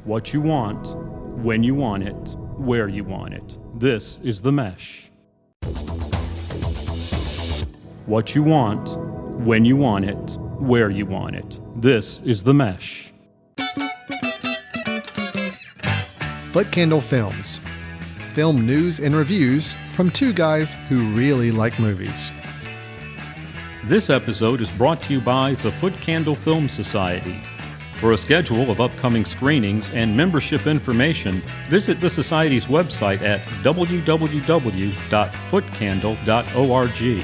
What you want, when you want it, where you want it. This is The Mesh. What you want, when you want it, where you want it. This is The Mesh. Foot Candle Films. Film news and reviews from two guys who really like movies. This episode is brought to you by the Foot Candle Film Society. For a schedule of upcoming screenings and membership information, visit the Society's website at www.footcandle.org.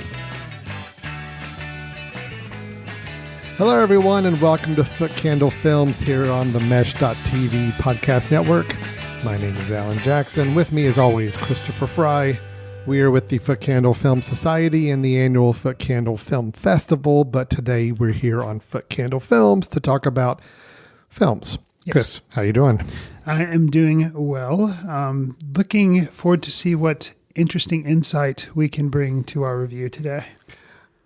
Hello, everyone, and welcome to Foot Candle Films here on the Mesh.tv podcast network. My name is Alan Jackson. With me, as always, Christopher Fry. We are with the Foot Candle Film Society and the annual Foot Candle Film Festival, but today we're here on Foot Candle Films to talk about films. Yes. Chris, how are you doing? I am doing well. Looking forward to see what interesting insight we can bring to our review today.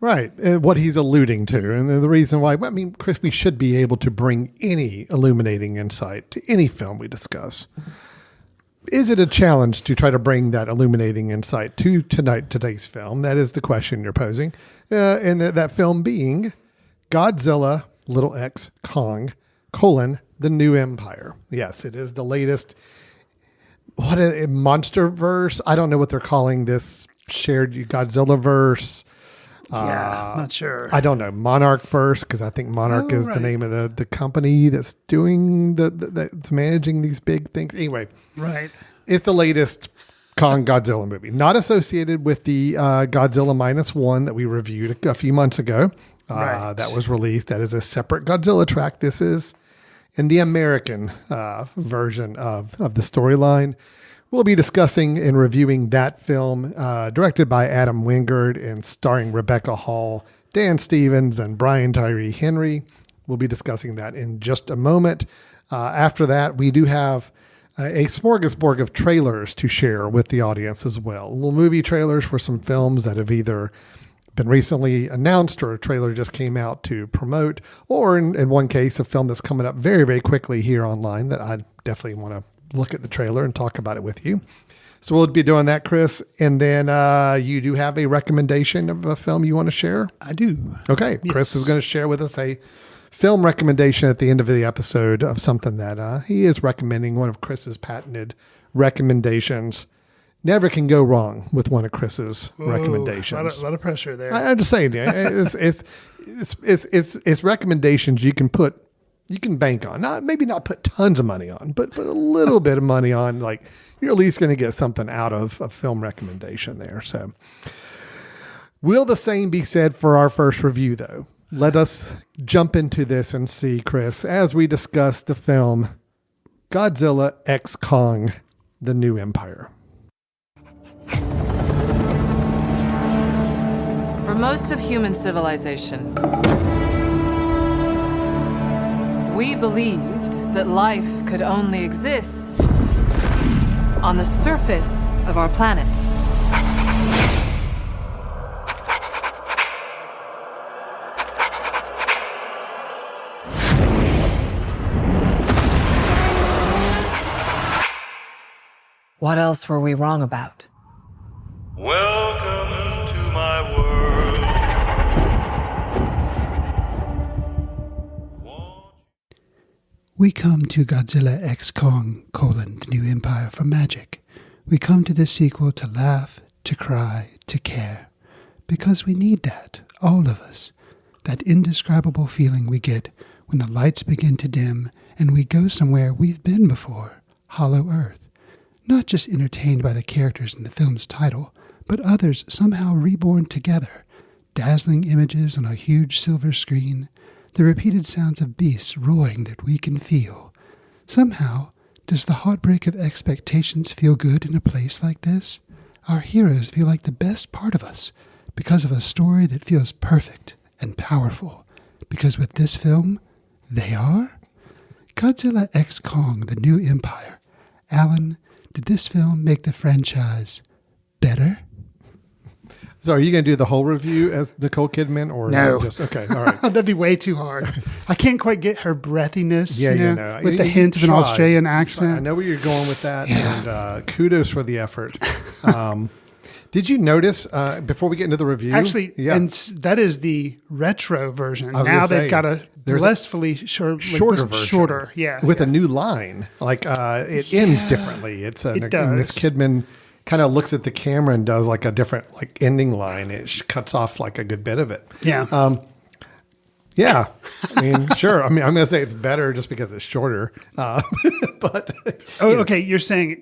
Right. What he's alluding to. And the reason why, Chris, we should be able to bring any illuminating insight to any film we discuss. Is it a challenge to try to bring that illuminating insight to today's film? That is the question you're posing. And that film being Godzilla, little x, Kong, the New Empire. Yes, it is the latest. What a monster-verse. I don't know what they're calling this shared Godzilla-verse. Not sure. I don't know. Monarch first, because I think Monarch is the name of the company that's doing that's managing these big things. Anyway, right. It's the latest Kong Godzilla movie, not associated with the Godzilla -1 that we reviewed a few months ago. Right. That was released. That is a separate Godzilla track. This is in the American version of the storyline. We'll be discussing and reviewing that film, directed by Adam Wingard and starring Rebecca Hall, Dan Stevens, and Brian Tyree Henry. We'll be discussing that in just a moment. After that, we do have a smorgasbord of trailers to share with the audience as well. Little movie trailers for some films that have either been recently announced or a trailer just came out to promote, or in one case, a film that's coming up very, very quickly here online that I definitely want to look at the trailer and talk about it with you. So we'll be doing that, Chris. And then you do have a recommendation of a film you want to share? I do. Okay. Yes. Chris is going to share with us a film recommendation at the end of the episode of something that he is recommending, one of Chris's patented recommendations. Never can go wrong with one of Chris's recommendations. A lot of pressure there. I'm just saying, it's recommendations you can bank on. Maybe not put tons of money on, but put a little bit of money on. Like, you're at least going to get something out of a film recommendation there. So, will the same be said for our first review, though? Let us jump into this and see, Chris, as we discuss the film Godzilla x Kong, the New Empire. For most of human civilization, we believed that life could only exist on the surface of our planet. What else were we wrong about? Welcome to my world. We come to Godzilla x Kong, the New Empire for magic. We come to this sequel to laugh, to cry, to care. Because we need that, all of us. That indescribable feeling we get when the lights begin to dim and we go somewhere we've been before, Hollow Earth. Not just entertained by the characters in the film's title, but others somehow reborn together. Dazzling images on a huge silver screen, the repeated sounds of beasts roaring that we can feel. Somehow, does the heartbreak of expectations feel good in a place like this? Our heroes feel like the best part of us because of a story that feels perfect and powerful. Because with this film, they are? Godzilla x Kong, the New Empire. Alan, did this film make the franchise better? So are you going to do the whole review as Nicole Kidman, or No. is it just okay? All right. That'd be way too hard. I can't quite get her breathiness. Yeah, you know, with the hint of an tried. Australian I accent. know where you're going with that, and kudos for the effort. Did you notice before we get into the review? Actually, yeah. and that is the retro version. was Now gonna they've say, got a there's blissfully short, shorter version. Shorter, yeah. with a new line. Like it ends differently. It's It does. Miss Kidman kind of looks at the camera and does like a different like ending line. It cuts off like a good bit of it. Yeah. Yeah, I mean, sure. I mean, I'm going to say it's better just because it's shorter. But Okay. You're saying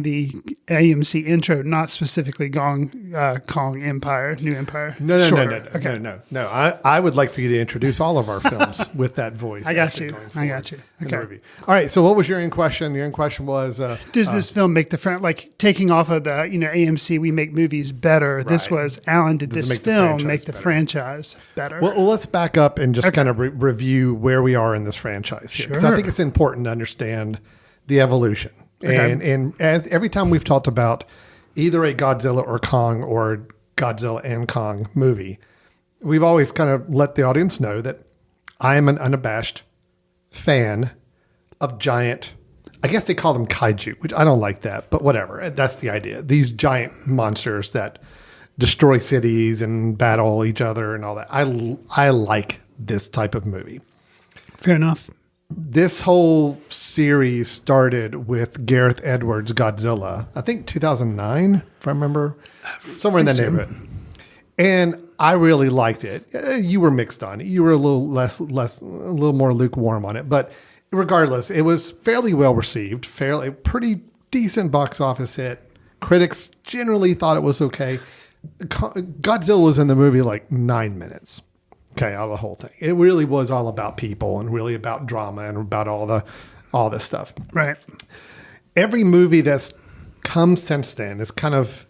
the AMC intro, not specifically Kong Empire, New Empire. no. Okay. No. I would like for you to introduce all of our films with that voice. I got actually you. going I forward got you. in the Okay. review. All right. So what was your end question? Your end question was Does this film make the like taking off of the AMC we make movies better? This Right. was Alan did Does it this make the film franchise make the better? franchise better? Well, let's back up and just kind of review where we are in this franchise here. Because I Sure. think it's important to understand the evolution. Okay. And as every time we've talked about either a Godzilla or Kong or Godzilla and Kong movie, we've always kind of let the audience know that I am an unabashed fan of giant, I guess they call them kaiju, which I don't like that, but whatever. That's the idea. These giant monsters that destroy cities and battle each other and all that. I like this type of movie. Fair enough. This whole series started with Gareth Edwards' Godzilla, I think 2009, if I remember, somewhere in that neighborhood. And I really liked it. You were mixed on it. You were a little a little more lukewarm on it. But regardless, it was fairly well received, pretty decent box office hit. Critics generally thought it was okay. Godzilla was in the movie like 9 minutes. Okay, out of the whole thing. It really was all about people and really about drama and about all this stuff. Right. Every movie that's come since then is kind of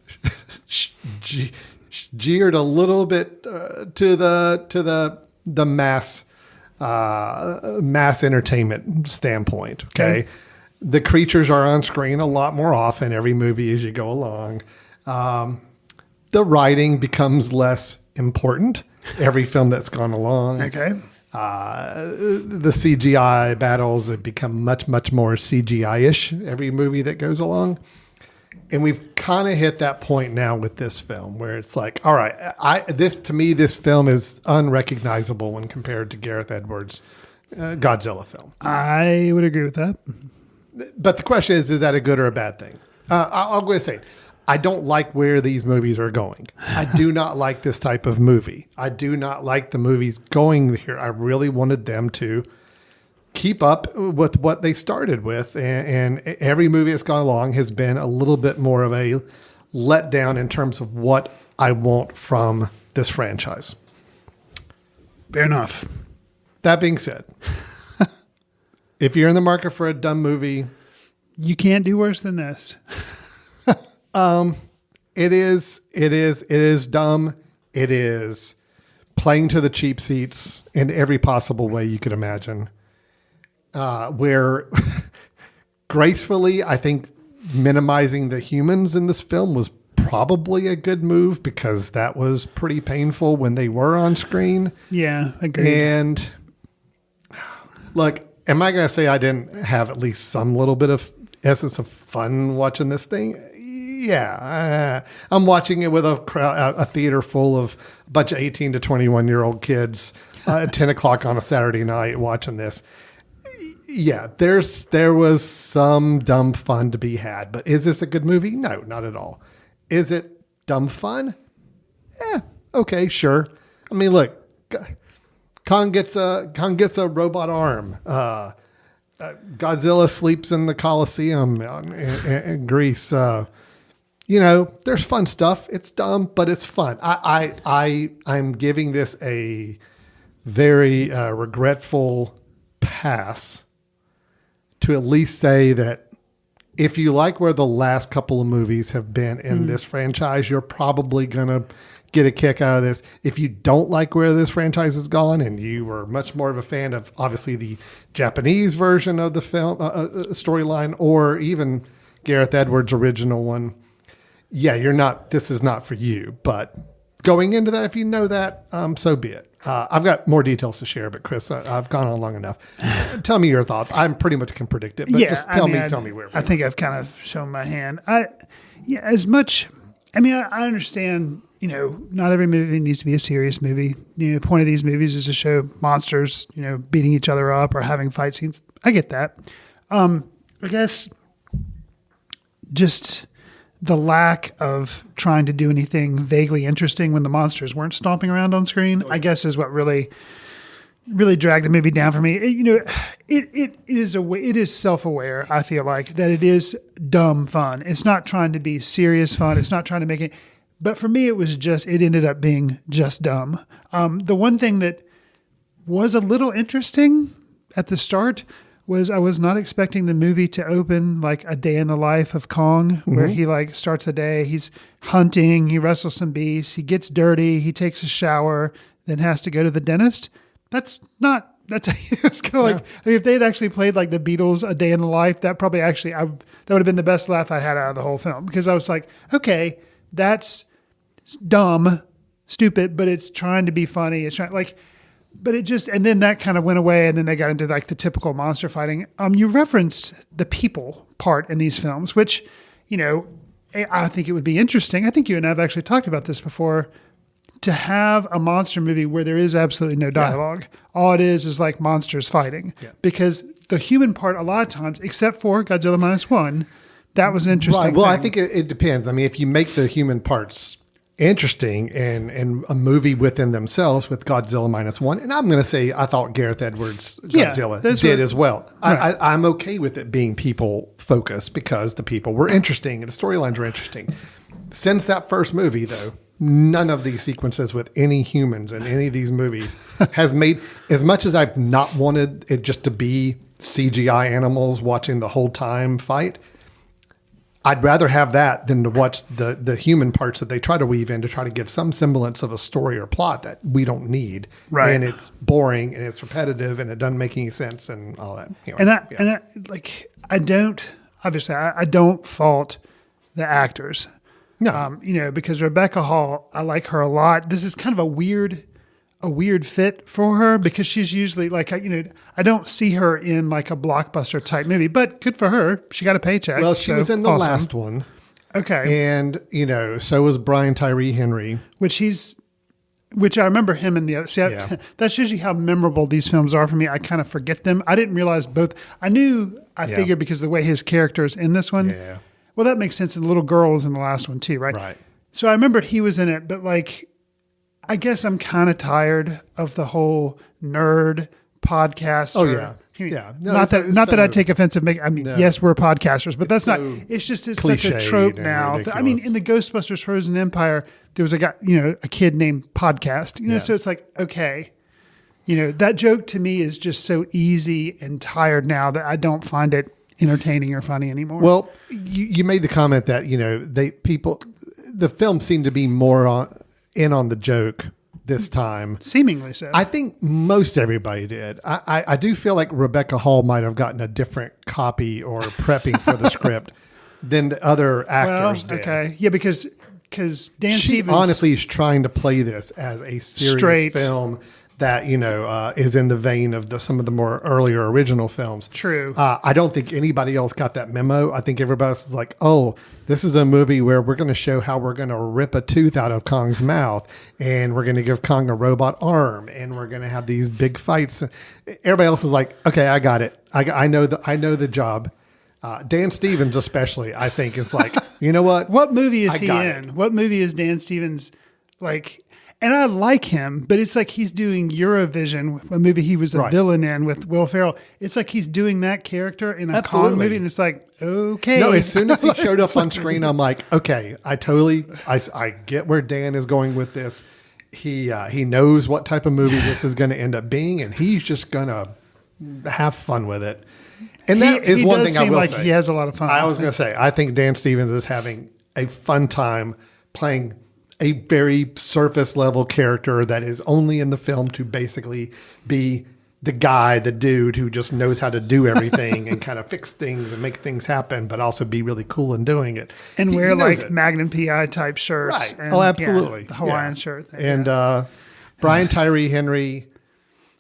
geared a little bit to the mass entertainment standpoint. Okay, the creatures are on screen a lot more often every movie as you go along. The writing becomes less important every film that's gone along. Okay. The CGI battles have become much more CGI-ish every movie that goes along. And we've kind of hit that point now with this film where it's like, all right, this film is unrecognizable when compared to Gareth Edwards' Godzilla film. I would agree with that. But the question is that a good or a bad thing? I'll go ahead and say, I don't like where these movies are going. I do not like this type of movie. I do not like the movies going here. I really wanted them to keep up with what they started with. And every movie that's gone along has been a little bit more of a letdown in terms of what I want from this franchise. Fair enough. That being said, if you're in the market for a dumb movie, You can't do worse than this. it is dumb. It is playing to the cheap seats in every possible way you could imagine. Where gracefully, I think minimizing the humans in this film was probably a good move because that was pretty painful when they were on screen. Yeah, agreed. And look, am I going to say I didn't have at least some little bit of essence of fun watching this thing? Yeah, I'm watching it with a theater full of a bunch of 18 to 21-year-old kids at 10 o'clock on a Saturday night watching this. Yeah, there was some dumb fun to be had, but is this a good movie? No, not at all. Is it dumb fun? Okay, sure. I mean, look, Kong gets a robot arm. Godzilla sleeps in the Colosseum in Greece. There's fun stuff. It's dumb, but it's fun. I'm giving this a very regretful pass to at least say that if you like where the last couple of movies have been in this franchise, you're probably going to get a kick out of this. If you don't like where this franchise has gone and you were much more of a fan of obviously the Japanese version of the film storyline or even Gareth Edwards' original one, yeah, this is not for you. But going into that, if you know that, so be it. I've got more details to share, but Chris, I've gone on long enough. Tell me your thoughts. I pretty much can predict it, but just tell me where. I think I've kind of shown my hand. I understand, not every movie needs to be a serious movie. The point of these movies is to show monsters, beating each other up or having fight scenes. I get that. I guess just the lack of trying to do anything vaguely interesting when the monsters weren't stomping around on screen, I guess, is what really dragged the movie down for me. It is self-aware. I feel like that it is dumb fun. It's not trying to be serious fun. It's not trying to make it. But for me, it ended up being just dumb. The one thing that was a little interesting at the start was I was not expecting the movie to open like a day in the life of Kong, where he like starts the day, he's hunting, he wrestles some beasts, he gets dirty, he takes a shower, then has to go to the dentist. It's kind of like, if they had actually played like the Beatles, A Day in the Life, that probably actually, that would have been the best laugh I had out of the whole film, because I was like, okay, that's dumb, stupid, but it's trying to be funny. It's trying but it just, and then that kind of went away, and then they got into like the typical monster fighting. You referenced the people part in these films, which, I think it would be interesting. I think you and I have actually talked about this before, to have a monster movie where there is absolutely no dialogue. Yeah. All it is like monsters fighting. Yeah. Because the human part, a lot of times, except for Godzilla -1, that was an interesting thing. Well, I think it depends. I mean, if you make the human parts interesting and a movie within themselves with Godzilla -1, and I'm going to say I thought Gareth Edwards' Godzilla did as well. Right. I'm okay with it being people focused because the people were interesting and the storylines were interesting. Since that first movie, though, none of these sequences with any humans in any of these movies has made, as much as I've not wanted it just to be CGI animals watching the whole time fight, I'd rather have that than to watch the human parts that they try to weave in to try to give some semblance of a story or plot that we don't need. Right. And it's boring and it's repetitive and it doesn't make any sense and all that. Anyway, I don't fault the actors. No. Because Rebecca Hall, I like her a lot. This is kind of a weird fit for her, because she's usually like, I don't see her in like a blockbuster type movie, but good for her. She got a paycheck. Well, she was in the last one. Okay. And, so was Brian Tyree Henry. Which I remember him in the, that's usually how memorable these films are for me. I kind of forget them. I didn't realize both. I figured because of the way his character is in this one. Yeah. Well, that makes sense. And the little girl was in the last one too, right? Right. So I remembered he was in it, but like, I guess I'm kind of tired of the whole nerd podcast. Oh yeah. Yeah. No, not that I take offense of yes, we're podcasters, but that's not, it's such a trope now. I mean, in the Ghostbusters Frozen Empire, there was a guy, a kid named Podcast, so it's like, okay, that joke to me is just so easy and tired now that I don't find it entertaining or funny anymore. Well, you made the comment that, the film seemed to be more on the joke this time. Seemingly so. I think most everybody did. I do feel like Rebecca Hall might have gotten a different copy or prepping for the script than the other actors did. Okay. Yeah, because Dan she Stevens honestly is trying to play this as a serious film that, is in the vein of some of the more earlier original films. True. I don't think anybody else got that memo. I think everybody else is like, oh, this is a movie where we're going to show how we're going to rip a tooth out of Kong's mouth, and we're going to give Kong a robot arm, and we're going to have these big fights. Everybody else is like, okay, I got it. I know the job. Dan Stevens especially, I think, is like, you know what? What movie is he in? What movie is Dan Stevens like? And I like him, but it's like he's doing Eurovision, a movie he was a villain in with Will Ferrell. It's like he's doing that character in a Kong movie, and it's like, okay. No, as soon as he showed up on screen, I'm like, okay, I get where Dan is going with this. He knows what type of movie this is going to end up being, and he's just going to have fun with it. And that is one thing I will say. He has a lot of fun. I was going to say, I think Dan Stevens is having a fun time playing a very surface level character that is only in the film to basically be the guy, the dude who just knows how to do everything and kind of fix things and make things happen, but also be really cool in doing it. And He wear knows like it. Magnum PI type shirts. Right. And, Oh, absolutely. the Hawaiian Yeah. shirt thing. And Brian Tyree Henry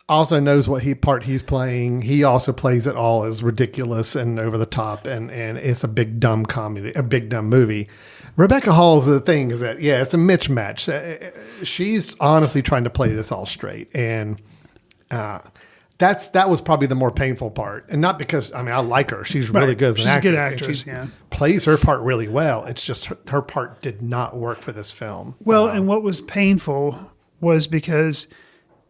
also knows what part he's playing. He also plays it all as ridiculous and over the top, and it's a big dumb comedy, a big dumb movie. Rebecca Hall's the thing is that it's a mismatch. She's honestly trying to play this all straight, and that was probably the more painful part. And not because I like her; she's really good as an She's a good actress. actress. She plays her part really well. It's just her part did not work for this film. Well, and what was painful was because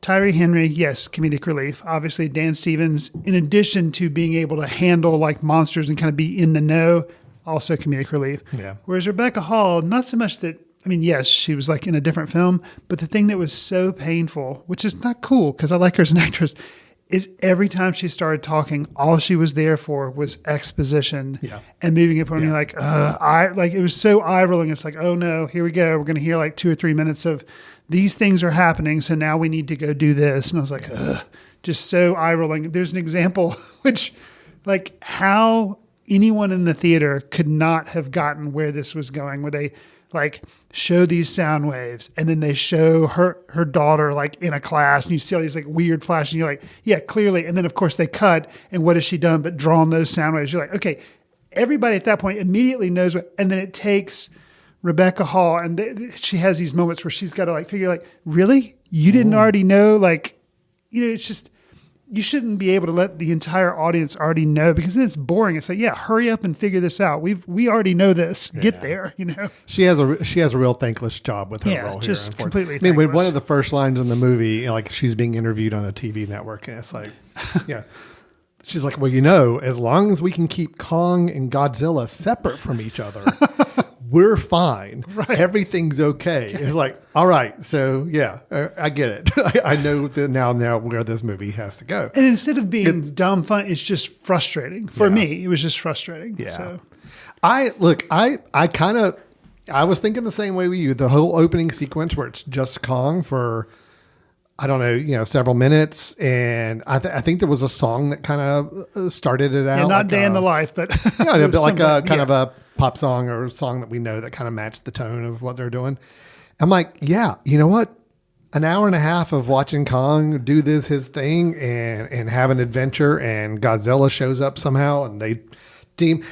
Tyree Henry, yes, comedic relief. Obviously, Dan Stevens, in addition to being able to handle like monsters and kind of be in the know, also comedic relief. Yeah. Whereas Rebecca Hall, not so much that, yes, she was like in a different film, but the thing that was so painful, which is not cool because I like her as an actress, is every time she started talking, all she was there for was exposition and moving it from you like, it was so eye rolling. It's like, oh no, here we go. We're going to hear like 2 or 3 minutes of these things are happening. So now we need to go do this. And I was like, just so eye rolling. There's an example, which like how anyone in the theater could not have gotten where this was going, where they like show these sound waves and then they show her daughter like in a class and you see all these like weird flashes and you're like, yeah, clearly. And then of course they cut and what has she done but drawn those sound waves? You're like, okay, everybody at that point immediately knows what, and then it takes Rebecca Hall and she has these moments where she's got to like figure like, really? You didn't already know? Like, it's just, you shouldn't be able to let the entire audience already know because then it's boring. It's like, yeah, hurry up and figure this out. We already know this. Get there, She has a real thankless job with her role just here. completely. When one of the first lines in the movie, like she's being interviewed on a TV network, and it's like, she's like, well, as long as we can keep Kong and Godzilla separate from each other, we're fine. Right. Everything's okay. It's like, all right, so I get it. I know that now where this movie has to go. And instead of being dumb fun, it's just frustrating. For me, it was just frustrating. Yeah. So. I was thinking the same way with you. The whole opening sequence where it's just Kong for, I don't know, several minutes. And I think there was a song that kind of started it out. Yeah, not like Day in the Life, but a bit like a kind of a pop song or a song that we know that kind of matched the tone of what they're doing. I'm like, yeah, you know what? An hour and a half of watching Kong do his thing and have an adventure, and Godzilla shows up somehow and they deem,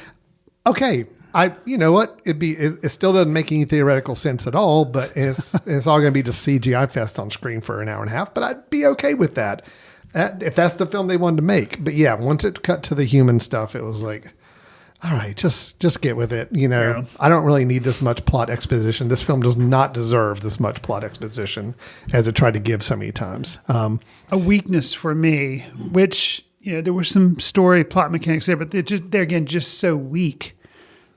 okay, you know what? It still doesn't make any theoretical sense at all, but it's all going to be just CGI fest on screen for an hour and a half, but I'd be okay with that. If that's the film they wanted to make. But yeah, once it cut to the human stuff, it was like, all right, just get with it. I don't really need this much plot exposition. This film does not deserve this much plot exposition as it tried to give so many times. A weakness for me, which, there were some story plot mechanics there, but they're again, just so weak.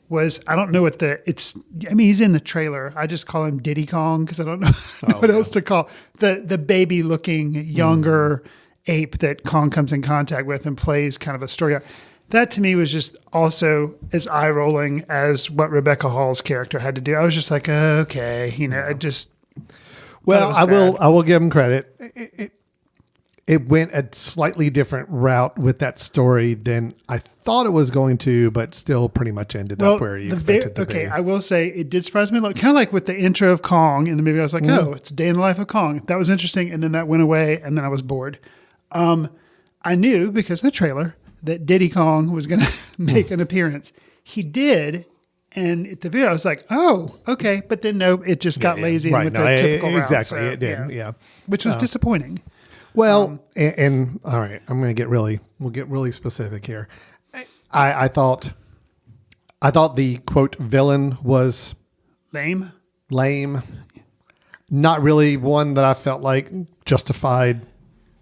Was I don't know what he's in the trailer. I just call him Diddy Kong because I don't know what else to call the baby looking younger ape that Kong comes in contact with and plays kind of a story. That to me was just also as eye rolling as what Rebecca Hall's character had to do. I was just like, okay, I just. Well, I will give him credit. It went a slightly different route with that story than I thought it was going to, but still pretty much ended up where you expected to be. Okay, I will say it did surprise me a lot. Kind of like with the intro of Kong in the movie. I was like, oh, it's a day in the life of Kong. That was interesting. And then that went away and then I was bored. I knew because of the trailer that Diddy Kong was going to make an appearance. He did. And at the video, I was like, oh, okay. But then no, it just got lazy and with the typical route. Exactly, So, it did, yeah. Which was disappointing. Well, and all right, we'll get really specific here. I thought the quote villain was lame, not really one that I felt like justified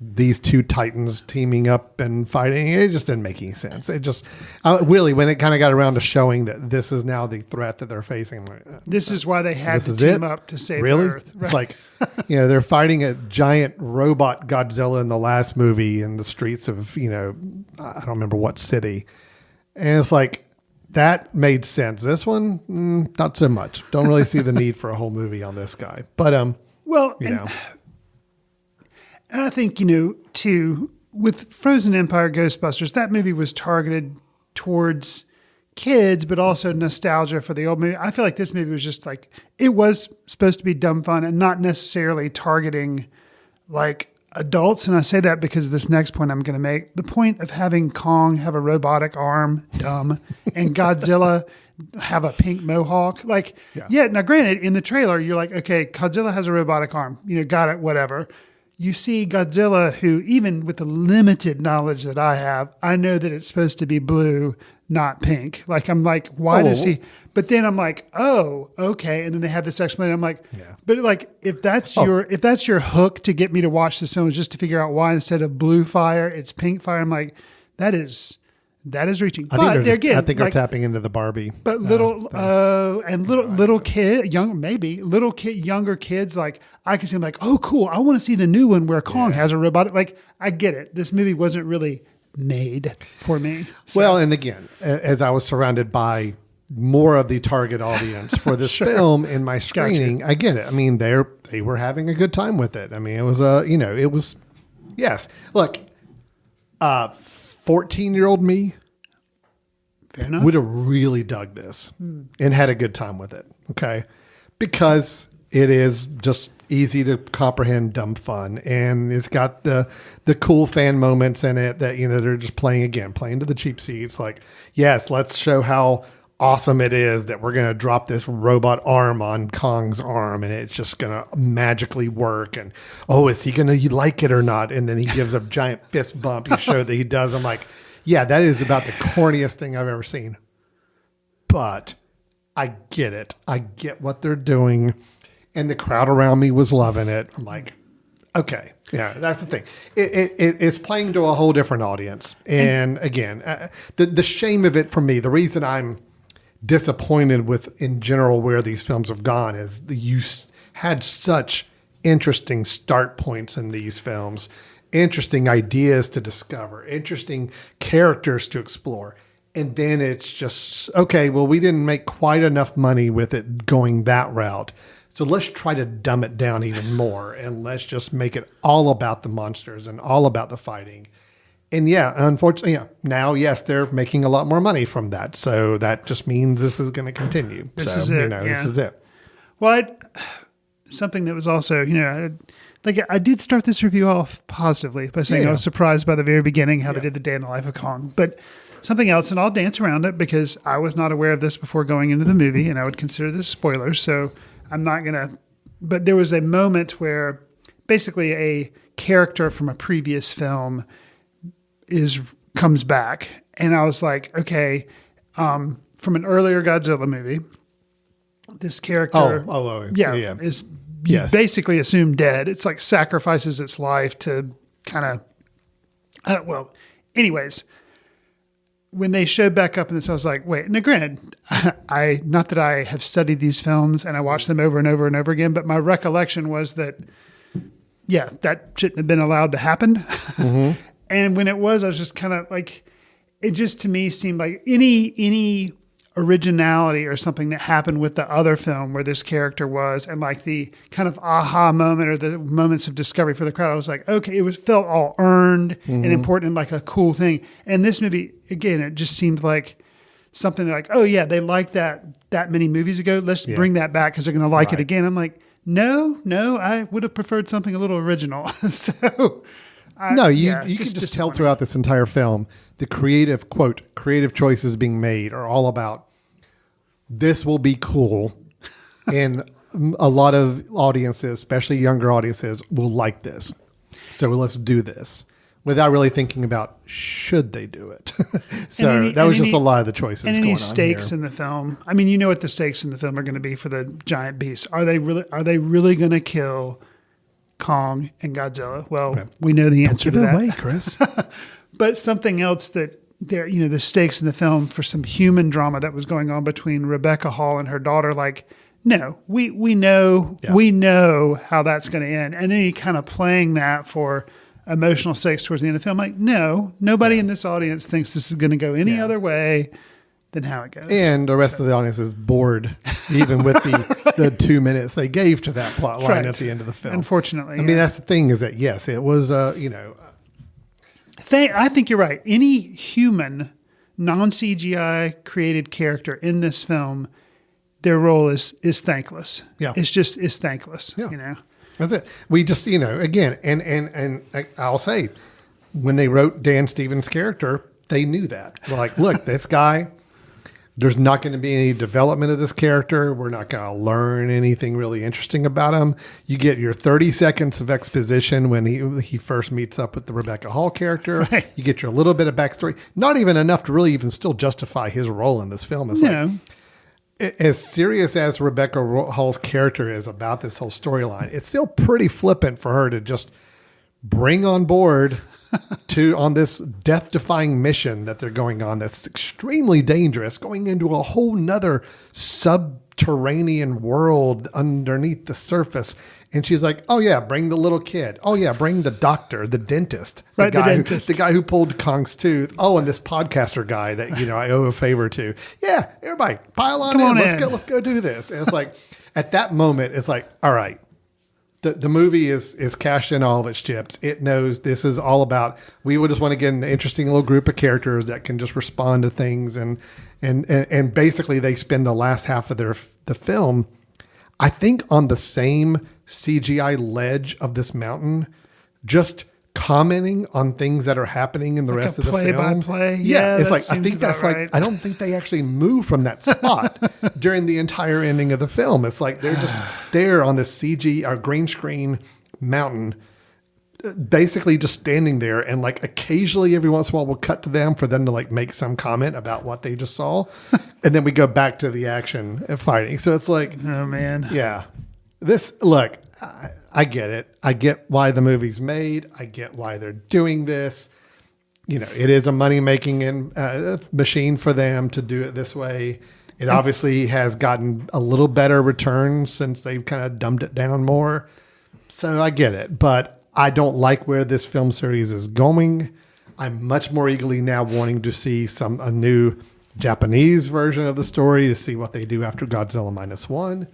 these two titans teaming up and fighting. It just didn't make any sense. It just really, when it kind of got around to showing that this is now the threat that they're facing, I'm like, this is why they had to team up to save really? Earth. Right. It's like, they're fighting a giant robot Godzilla in the last movie in the streets of, I don't remember what city. And it's like, that made sense. This one, not so much. Don't really see the need for a whole movie on this guy. But, and I think, too, with Frozen Empire, Ghostbusters, that movie was targeted towards kids, but also nostalgia for the old movie. I feel like this movie was just like, it was supposed to be dumb fun and not necessarily targeting like adults. And I say that because of this next point I'm going to make. The point of having Kong have a robotic arm, dumb, and Godzilla have a pink mohawk. Like, yeah, now granted, in the trailer, you're like, okay, Godzilla has a robotic arm. Got it, whatever. You see Godzilla, who, even with the limited knowledge that I have, I know that it's supposed to be blue, not pink. Like, I'm like, why does he? But then I'm like, oh, okay. And then they have this explanation. I'm like, but like, if that's your hook to get me to watch this film, is just to figure out why instead of blue fire, it's pink fire. I'm like, that is reaching. I think they're tapping into the Barbie. But younger kids, like I can see them like, oh, cool. I want to see the new one where Kong has a robotic. Like, I get it. This movie wasn't really made for me. So. Well, and again, as I was surrounded by more of the target audience for this film in my screening, I get it. I mean, they were having a good time with it. I mean, it was yes. Look, 14-year-old me would have really dug this and had a good time with it. Okay. Because it is just easy to comprehend, dumb fun. And it's got the cool fan moments in it that, they're just playing to the cheap seats. Like, yes, let's show how awesome it is that we're going to drop this robot arm on Kong's arm and it's just going to magically work. And, is he going to like it or not? And then he gives a giant fist bump. You show that he does. I'm like, yeah, that is about the corniest thing I've ever seen. But I get it. I get what they're doing. And the crowd around me was loving it. I'm like, okay. Yeah, that's the thing. It's playing to a whole different audience. And again, the shame of it for me, the reason I'm disappointed with in general where these films have gone is you had such interesting start points in these films, interesting ideas to discover, interesting characters to explore. And then it's just, okay, well, we didn't make quite enough money with it going that route. So let's try to dumb it down even more. And let's just make it all about the monsters and all about the fighting. And yeah, unfortunately, now, yes, they're making a lot more money from that. So that just means this is going to continue. This is it. This is it. Well, something that was also, I did start this review off positively by saying I was surprised by the very beginning how they did the day in the life of Kong. But something else, and I'll dance around it because I was not aware of this before going into the movie, and I would consider this spoilers. So I'm not going to. But there was a moment where basically a character from a previous film comes back, and I was like, okay, from an earlier Godzilla movie, this character, is basically assumed dead. It's like sacrifices its life to kind of, anyways, when they showed back up in this, I was like, wait, now granted, not that I have studied these films and I watched them over and over and over again, but my recollection was that, that shouldn't have been allowed to happen. Mm-hmm. And when it was, I was just kind of like, it just to me seemed like any originality or something that happened with the other film where this character was, and like the kind of aha moment or the moments of discovery for the crowd, I was like, okay, it felt all earned and important and like a cool thing. And this movie, again, it just seemed like something like, oh yeah, they liked that many movies ago. Let's bring that back because they're going to like it again. I'm like, no, I would have preferred something a little original. So... you can just tell throughout this entire film, the creative choices being made are all about this will be cool. And a lot of audiences, especially younger audiences, will like this. So let's do this without really thinking about should they do it. So that was just a lot of the choices. And any stakes in the film. I mean, you know what the stakes in the film are going to be for the giant beasts. Are they really going to kill Kong and Godzilla? Well, we know the answer to that. Don't give it away, Chris. But something else that the stakes in the film for some human drama that was going on between Rebecca Hall and her daughter, like, no, we know how that's going to end. And any kind of playing that for emotional stakes towards the end of the film, like, no, nobody in this audience thinks this is going to go any other way than how it goes. And the rest of the audience is bored, even with the 2 minutes they gave to that plot line at the end of the film. Unfortunately. I mean, that's the thing is that, yes, it was, I think you're right. Any human, non-CGI created character in this film, their role is thankless. Yeah. It's thankless. Yeah. You know. That's it. We just, again, and I'll say, when they wrote Dan Stevens' character, they knew that. They're like, look, this guy, there's not going to be any development of this character. We're not going to learn anything really interesting about him. You get your 30 seconds of exposition when he first meets up with the Rebecca Hall character. Right. You get your little bit of backstory. Not even enough to really even still justify his role in this film. It's like, as serious as Rebecca Hall's character is about this whole storyline, it's still pretty flippant for her to just bring on board on this death-defying mission that they're going on that's extremely dangerous, going into a whole nother subterranean world underneath the surface. And she's like, oh yeah, bring the little kid. Oh yeah, bring the doctor, the dentist. Right, the dentist. The guy who pulled Kong's tooth. Oh, and this podcaster guy that, I owe a favor to. Yeah, everybody, pile on in. Let's go do this. And it's like, at that moment, it's like, all right, the movie is cashed in all of its chips. It knows this is all about, we would just want to get an interesting little group of characters that can just respond to things. And basically they spend the last half of the film, I think, on the same CGI ledge of this mountain, just commenting on things that are happening in the rest of the film. Play-by-play. Yeah, it's like, I think that's right. like, I don't think they actually move from that spot during the entire ending of the film. It's like they're just there on this CG or green screen mountain, basically just standing there, and like occasionally every once in a while we'll cut to them for them to like make some comment about what they just saw. And then we go back to the action and fighting. So it's like, oh man. Yeah. Look, I get it. I get why the movie's made. I get why they're doing this. It is a money-making machine for them to do it this way. It obviously has gotten a little better return since they've kind of dumbed it down more. So I get it. But I don't like where this film series is going. I'm much more eagerly now wanting to see a new Japanese version of the story, to see what they do after Godzilla -1.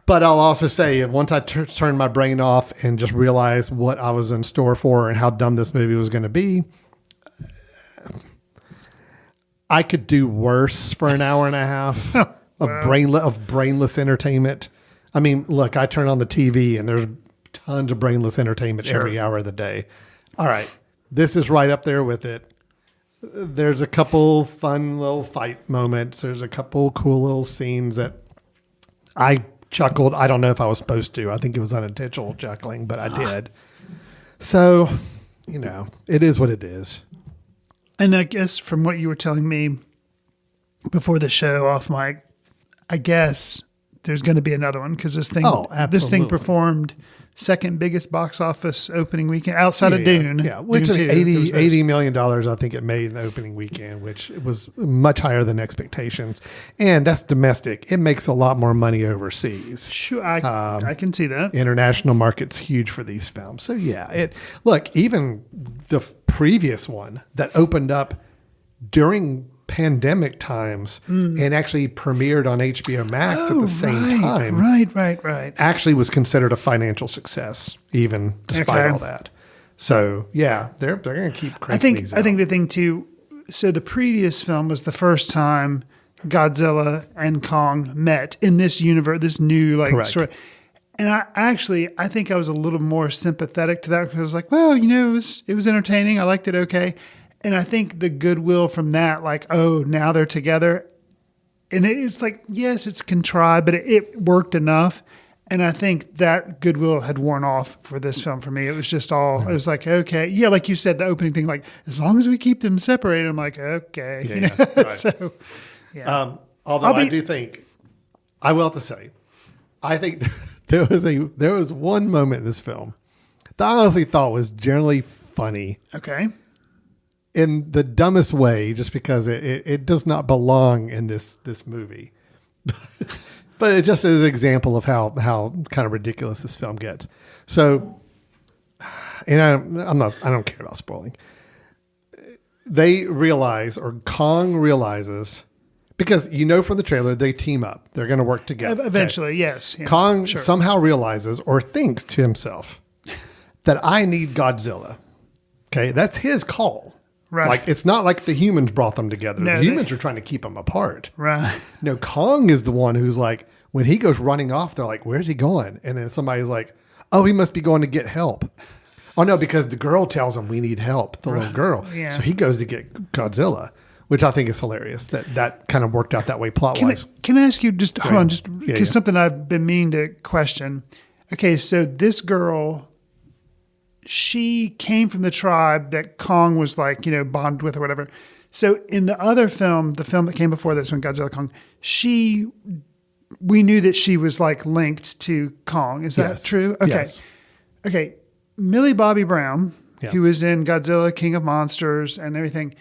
But I'll also say, once I turned my brain off and just realized what I was in store for and how dumb this movie was going to be, I could do worse for an hour and a half of brainless entertainment. I mean, look, I turn on the TV and there's tons of brainless entertainment every hour of the day. All right, this is right up there with it. There's a couple fun little fight moments. There's a couple cool little scenes that I chuckled. I don't know if I was supposed to. I think it was unintentional chuckling, but I did. So, it is what it is. And I guess from what you were telling me before the show off mic, I guess there's going to be another one, because this thing performed second biggest box office opening weekend outside of Dune. Yeah, which Dune is $80 million, I think it made in the opening weekend, which was much higher than expectations. And that's domestic. It makes a lot more money overseas. Sure, I can see that. International market's huge for these films. So yeah, even the previous one that opened up during pandemic times and actually premiered on HBO Max at the same time. Right. Actually was considered a financial success, even despite all that. So yeah, they're going to keep cranking these out. I think the thing too, so the previous film was the first time Godzilla and Kong met in this universe, this new story. And I think I was a little more sympathetic to that, because I was like, well, it was entertaining. I liked it. Okay. And I think the goodwill from that, now they're together. And it's like, yes, it's contrived, but it worked enough. And I think that goodwill had worn off for this film for me. It was just all, it was like, okay. Yeah, like you said, the opening thing, as long as we keep them separated, I'm like, okay. Yeah, right. So, yeah. Although I do think, I will have to say, I think there was one moment in this film that I honestly thought was generally funny. Okay. In the dumbest way, just because it does not belong in this movie. But it just is an example of how kind of ridiculous this film gets. So, and I don't care about spoiling. They realize, or Kong realizes, because from the trailer, they team up. They're going to work together. Eventually, yes. Yeah, Kong somehow realizes or thinks to himself that I need Godzilla. Okay, that's his call. Right. Like, it's not like the humans brought them together. No, the humans are trying to keep them apart. Right. No, Kong is the one who's like, when he goes running off, they're like, where's he going? And then somebody's like, oh, he must be going to get help. Oh, no, because the girl tells him we need help, the little girl. Yeah. So he goes to get Godzilla, which I think is hilarious. That kind of worked out that way plot-wise. Can I ask you just, hold on, just because yeah. something I've been meaning to question. Okay, so this girl, she came from the tribe that Kong was like, bonded with or whatever. So in the other film, the film that came before this one, Godzilla Kong, we knew that she was like linked to Kong. Is that Yes. true? Okay. Yes. Okay. Millie Bobby Brown, Yeah. who was in Godzilla, King of Monsters and everything.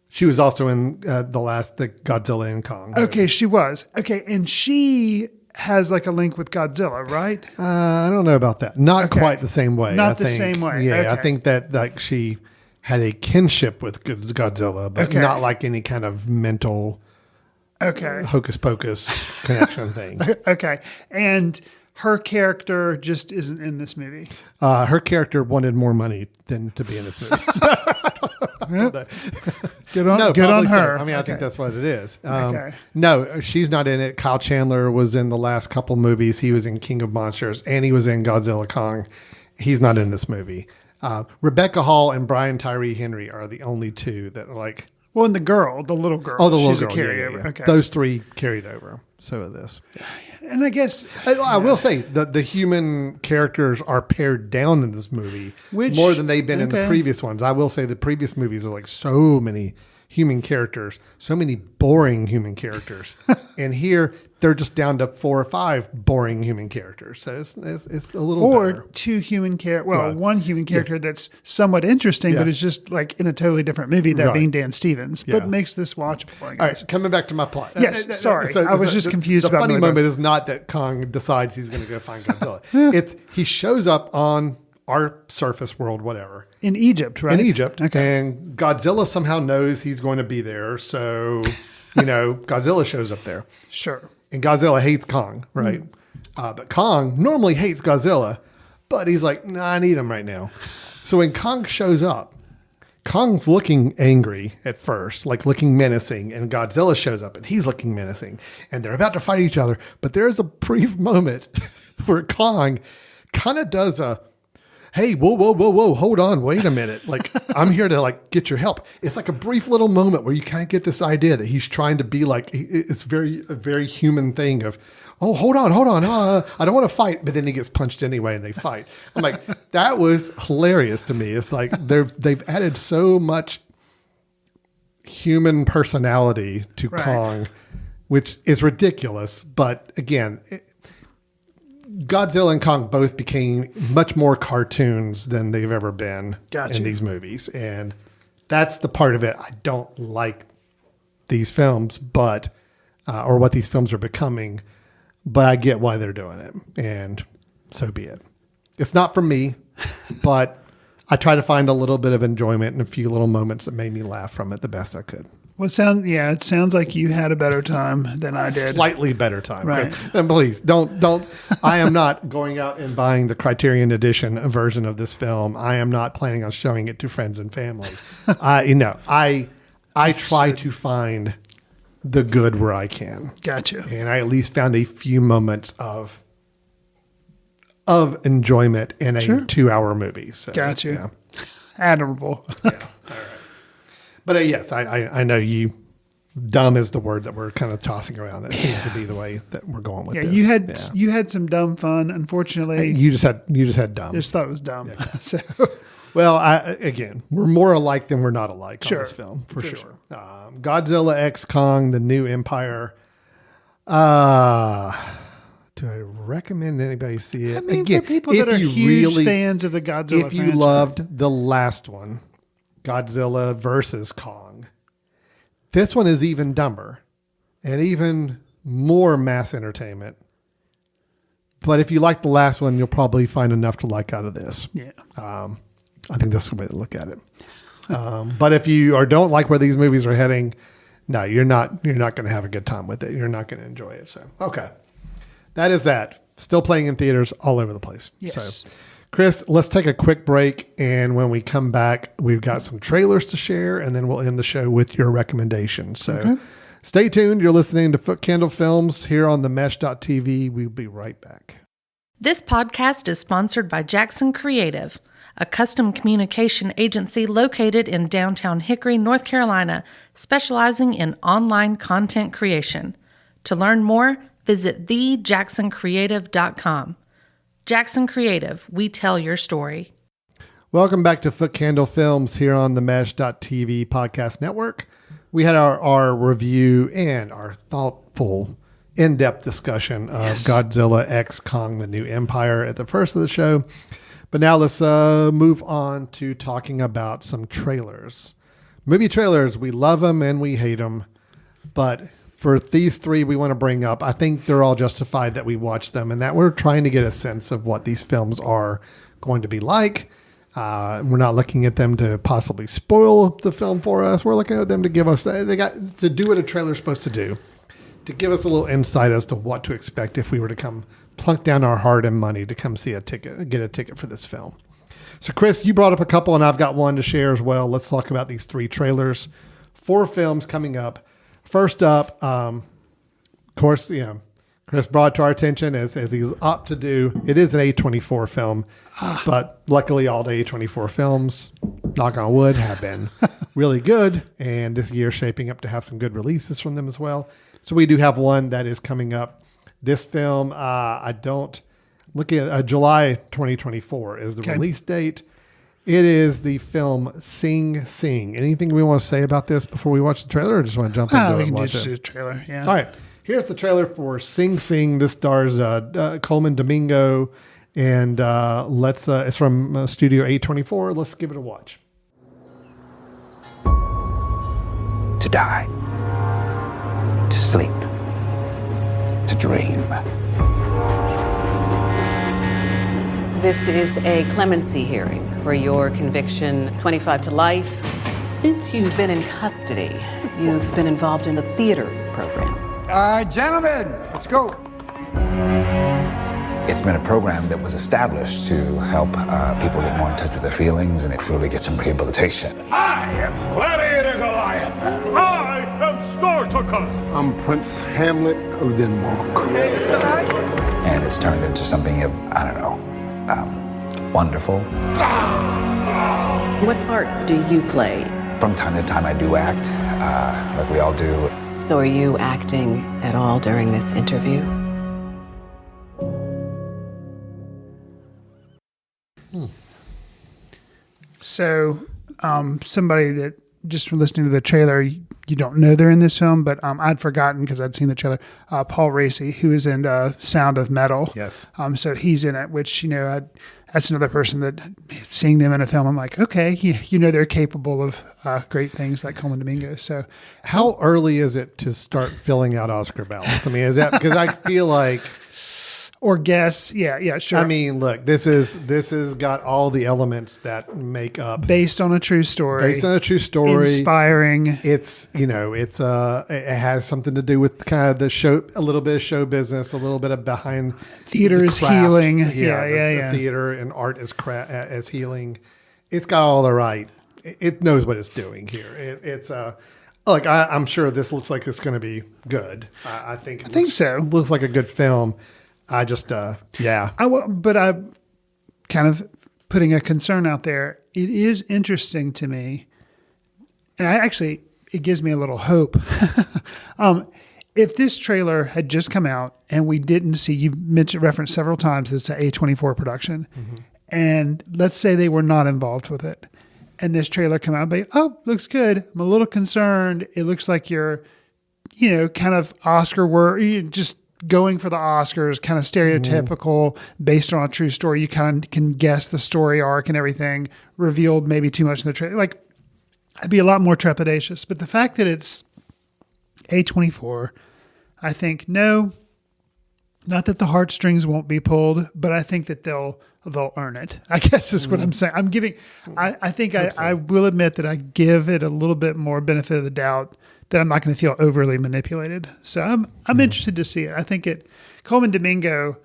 She was also in the Godzilla and Kong. Okay, she was. Okay, and she has like a link with Godzilla, right? I don't know about that. Not Okay. quite the same way. Not I the think. same way. Yeah, I Okay. think that like she had a kinship with Godzilla, but Okay. not like any kind of mental Okay. hocus pocus connection thing. Okay. And her character just isn't in this movie. Her character wanted more money than to be in this movie. Get on, No, get on probably so. her. I mean, I think Okay. that's what it is. Okay. No, she's not in it. Kyle Chandler was in the last couple movies. He was in King of Monsters and he was in Godzilla Kong. He's not in this movie. Rebecca Hall and Brian Tyree Henry are the only two that are like. Well, and the little girl. Oh, the little she's girl. a Yeah, carryover. yeah, yeah. Okay. Those three carried over. So is this. And I guess I will say that the human characters are pared down in this movie Which- more than they've been in the okay. previous ones. I will say the previous movies are like so many human characters, so many boring human characters. And here they're just down to 4 or 5 boring human characters. So it's a little or better. two human Right. one human character that's somewhat interesting, but Yeah. is just like in a totally different movie, that Right. being Dan Stevens, Yeah. but makes this watchable. I All guess. right, coming back to my plot. Yes, sorry. I was just confused the about funny Millie moment Bobby. is not that Kong decides he's going to go find Godzilla. He shows up on our surface world, whatever, In Egypt, right? in Egypt, Okay. and Godzilla somehow knows he's going to be there. So, Godzilla shows up there, Sure. and Godzilla hates Kong, right? But Kong normally hates Godzilla, but he's like, nah, I need him right now. So when Kong shows up, Kong's looking angry at first, like looking menacing, and Godzilla shows up and he's looking menacing, and they're about to fight each other. But there's a brief moment where Kong kind of does a, hey, whoa, hold on, wait a minute. Like, I'm here to like get your help. It's like a brief little moment where you kind of get this idea that he's trying to be like, it's a very human thing of, oh, hold on. I don't want to fight. But then he gets punched anyway and they fight. I'm like, that was hilarious to me. It's like they've added so much human personality to Right. Kong, which is ridiculous. But again, Godzilla and Kong both became much more cartoons than they've ever been Gotcha. in these movies. And that's the part of it I don't like these films, but, or what these films are becoming, but I get why they're doing it. And so be it. It's not for me, but I try to find a little bit of enjoyment in a few little moments that made me laugh from it the best I could. Well, it sounds like you had a better time than I did. Slightly better time. Right. Chris. And please don't, I am not going out and buying the Criterion Edition version of this film. I am not planning on showing it to friends and family. I try to find the good where I can. Gotcha. And I at least found a few moments of enjoyment in a Sure. 2-hour movie. So, Gotcha. yeah. Admirable. But yes, I know you. Dumb is the word that we're kind of tossing around. It seems to be the way that we're going with Yeah, this. you had some dumb fun. Unfortunately, You just had dumb. just thought it was dumb. So Well, again, we're more alike than we're not alike Sure. on this film, for For sure. Godzilla X Kong, The New Empire. Do I recommend anybody see it? I mean, Again, for people that if are you huge really- fans of the Godzilla if you franchise. loved the last one, Godzilla versus Kong, this one is even dumber and even more mass entertainment. But if you like the last one, you'll probably find enough to like out of this. Yeah. I think that's the way to look at it. But if you don't like where these movies are heading, no, you're not going to have a good time with it. You're not going to enjoy it. So, okay. That is that. Still playing in theaters all over the place. Yes. So, Chris, let's take a quick break. And when we come back, we've got some trailers to share, and then we'll end the show with your recommendations. So stay tuned. You're listening to Foot Candle Films here on the Mesh.tv. We'll be right back. This podcast is sponsored by Jackson Creative, a custom communication agency located in downtown Hickory, North Carolina, specializing in online content creation. To learn more, visit thejacksoncreative.com. Jackson Creative, we tell your story. Welcome back to Foot Candle Films here on the Mesh.tv podcast network. We had our review and our thoughtful, in-depth discussion of Godzilla X Kong, the New Empire at the first of the show. But now let's move on to talking about some trailers. Movie trailers, we love them and we hate them. But for these three we want to bring up, I think they're all justified that we watch them and that we're trying to get a sense of what these films are going to be like. We're not looking at them to possibly spoil the film for us. We're looking at them to give us, they got to do what a trailer's supposed to do, to give us a little insight as to what to expect if we were to come plunk down our hard-earned money to come see get a ticket for this film. So Chris, you brought up a couple and I've got one to share as well. Let's talk about these three trailers. 4 films coming up. First up, of course, Chris brought to our attention as he's opt to do. It is an A24 film, but luckily all the A24 films, knock on wood, have been really good. And this year shaping up to have some good releases from them as well. So we do have one that is coming up. This film, looking at July 2024 is the release date. It is the film Sing Sing. Anything we want to say about this before we watch the trailer, or just want to jump into it and watch it? The trailer, yeah. All right. Here's the trailer for Sing Sing. This stars Coleman Domingo, and it's from Studio A24. Let's give it a watch. To die, to sleep, to dream. This is a clemency hearing for your conviction, 25 to life. Since you've been in custody, you've been involved in a theater program. Gentlemen, let's go. It's been a program that was established to help people get more in touch with their feelings and truly get some rehabilitation. I am Gladiator Goliath. I am Spartacus. I'm Prince Hamlet of Denmark. And it's turned into something of, wonderful. What part do you play? From time to time I do act, like we all do. So are you acting at all during this interview? So somebody that just from listening to the trailer, you don't know they're in this film, but I'd forgotten because I'd seen the trailer. Paul Raci, who is in Sound of Metal. Yes. So he's in it, which, that's another person that seeing them in a film, I'm like, okay, they're capable of great things like Coleman Domingo. So how early is it to start filling out Oscar ballots? I mean, is that because I feel like, or guess, yeah, sure. I mean, look, this has got all the elements that make up based on a true story. Inspiring. It's it has something to do with kind of the show, a little bit of show business, a little bit of behind theater is craft. healing. The theater and art as healing. It's got all the right. It knows what it's doing here. I'm sure this looks like it's going to be good. I think so. Looks like a good film. I just, But I'm kind of putting a concern out there. It is interesting to me, and it gives me a little hope. If this trailer had just come out and we didn't see, you referenced several times, it's an A24 production, and let's say they were not involved with it, and this trailer come out, but looks good. I'm a little concerned. It looks like you're, kind of Oscar work, just going for the Oscars, kind of stereotypical, based on a true story. You kind of can guess the story arc and everything, revealed maybe too much in the trailer. Like, I'd be a lot more trepidatious. But the fact that it's A24, I think, no, not that the heartstrings won't be pulled, but I think that they'll earn it, I guess is what I'm saying. I'm giving, I think I will admit that I give it a little bit more benefit of the doubt, that I'm not going to feel overly manipulated. So I'm interested to see it. I think Coleman Domingo,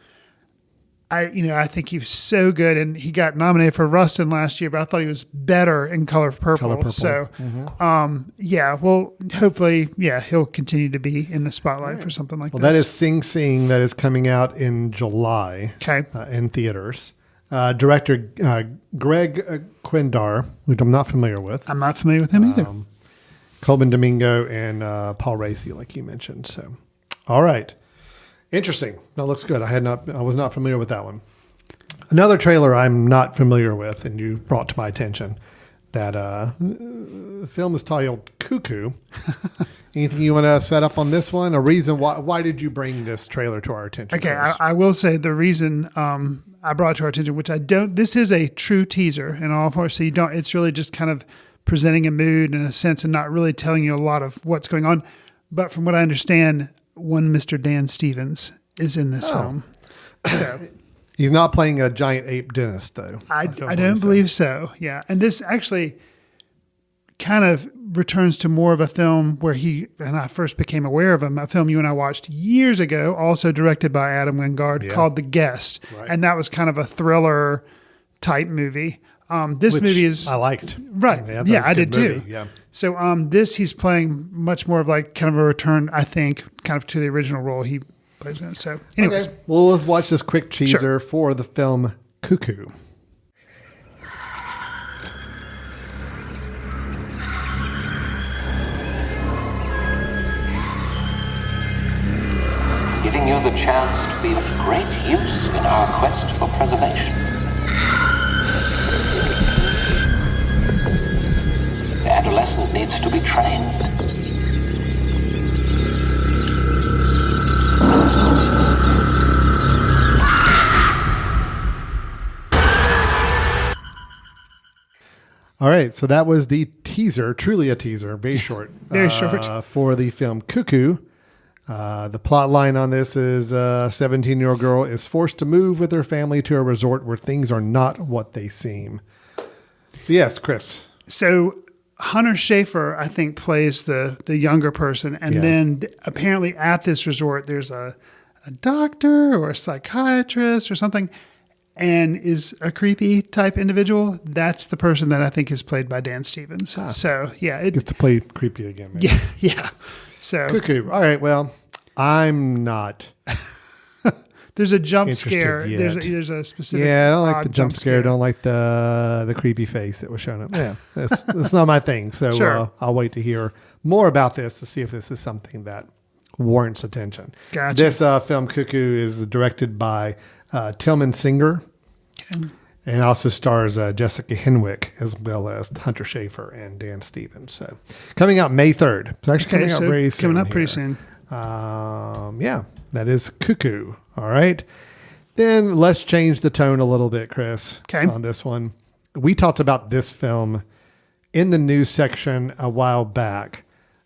I think he was so good, and he got nominated for Rustin last year, but I thought he was better in Color Purple. Color Purple. So, well, hopefully, he'll continue to be in the spotlight for something like this. Well, that is Sing Sing, that is coming out in July. Okay. In theaters. Director Greg Quindar, which I'm not familiar with. I'm not familiar with him either. Colman Domingo and Paul Raci, like you mentioned. So, all right. Interesting. That looks good. I was not familiar with that one. Another trailer I'm not familiar with, and you brought to my attention, that the film is titled Cuckoo. Anything you want to set up on this one? A reason why did you bring this trailer to our attention? Okay, I will say the reason I brought it to our attention, which I don't. This is a true teaser, in all four, so you don't. It's really just kind of presenting a mood and a sense, and not really telling you a lot of what's going on. But from what I understand, one Mr. Dan Stevens is in this film. So he's not playing a giant ape dentist, though. I don't believe so. Yeah, and this actually kind of returns to more of a film where I first became aware of him, a film you and I watched years ago, also directed by Adam Wingard, called The Guest. Right. And that was kind of a thriller type movie. This movie is... I liked. Right. Yeah, I did movie. too. Yeah. So this, he's playing much more of like kind of a return, I think, kind of to the original role he plays in. So anyways. Okay. Well, let's watch this quick teaser for the film Cuckoo. Giving you the chance to be of great use in our quest for preservation. The adolescent needs to be trained. All right, so that was the teaser, truly a teaser, very short. Very short. For the film Cuckoo. The plot line on this is a 17-year-old girl is forced to move with her family to a resort where things are not what they seem. So yes, Chris. So Hunter Schafer, I think, plays the younger person. And then apparently at this resort, there's a doctor or a psychiatrist or something, and is a creepy type individual. That's the person that I think is played by Dan Stevens. So yeah. It gets to play creepy again. Maybe. Yeah. So Cuckoo. All right. Well, I'm not. There's a jump scare. There's a specific. Yeah, I don't like the jump scare. I don't like the creepy face that was shown up. Yeah, that's not my thing. So sure. I'll wait to hear more about this to see if this is something that warrants attention. Gotcha. This film Cuckoo is directed by Tillman Singer, and also stars Jessica Henwick as well as Hunter Schafer and Dan Stevens. So coming out May 3rd. It's actually coming out very soon. Coming up pretty soon. Yeah, that is Cuckoo. All right. Then let's change the tone a little bit, Chris, on this one. We talked about this film in the news section a while back.